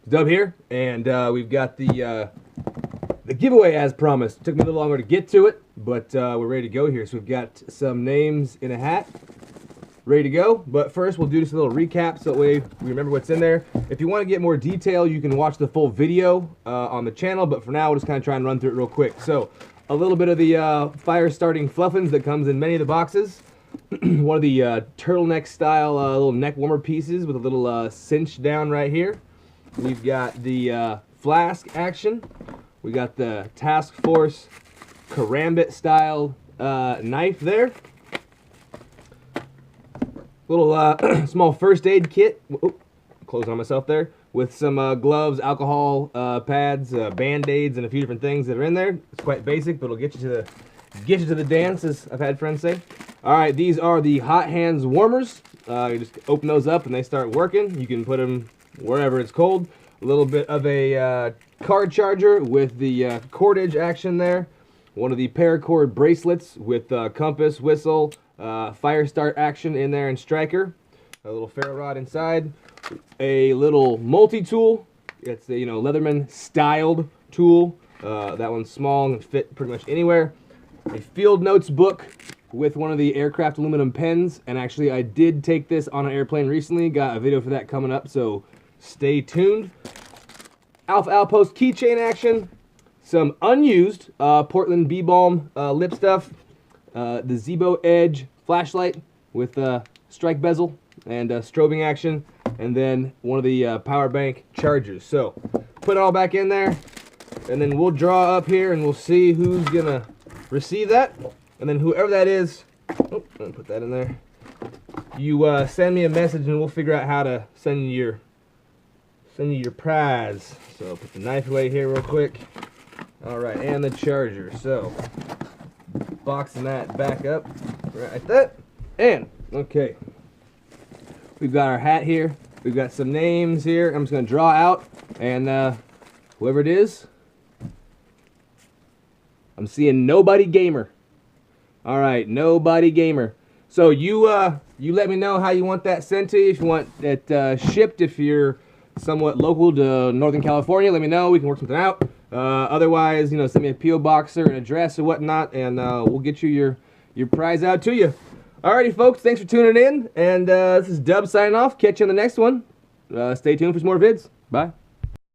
Dub here, and we've got the giveaway as promised. Took me a little longer to get to it, but we're ready to go here. So we've got some names in a hat, ready to go. But first, we'll do just a little recap so that way we remember what's in there. If you want to get more detail, you can watch the full video on the channel. But for now, we'll just kind of try and run through it real quick. So a little bit of the fire starting fluffins that comes in many of the boxes. One of the turtleneck style little neck warmer pieces with a little cinch down right here. We've got the flask action. We got the Task Force Karambit style knife there. Little small first aid kit. Oop, close on myself there. With some gloves, alcohol pads, band-aids, and a few different things that are in there. It's quite basic, but it'll get you to the dance, as I've had friends say. All right, these are the hot hands warmers. You just open those up and they start working. You can put them wherever it's cold. A little bit of a card charger with the cordage action there. One of the paracord bracelets with compass, whistle, fire start action in there, and striker. A little ferro rod inside. A little multi-tool. It's a Leatherman styled tool. That one's small and fit pretty much anywhere. A field notes book with one of the aircraft aluminum pens, and actually I did take this on an airplane recently. Got a video for that coming up, so stay tuned. Alpha Outpost keychain action, some unused Portland Bee Balm lip stuff, the Zebo Edge flashlight with strike bezel and strobing action, and then one of the power bank chargers. So put it all back in there, and then we'll draw up here and we'll see who's gonna receive that. And then whoever that is, oh, I'm gonna put that in there. You send me a message and we'll figure out how to send you your prize. So I'll put the knife away here real quick. All right, and the charger. So boxing that back up right like that. And okay, we've got our hat here. We've got some names here. I'm just gonna draw out, and whoever it is, I'm seeing Nobody Gamer. All right, Nobody Gamer. So you let me know how you want that sent to you. If you want it shipped, if you're somewhat local to Northern California, let me know. We can work something out. Otherwise, send me a P.O. box or an address or whatnot, and we'll get you your prize out to you. Alrighty, folks, thanks for tuning in, and this is Dub signing off. Catch you on the next one. Stay tuned for some more vids. Bye.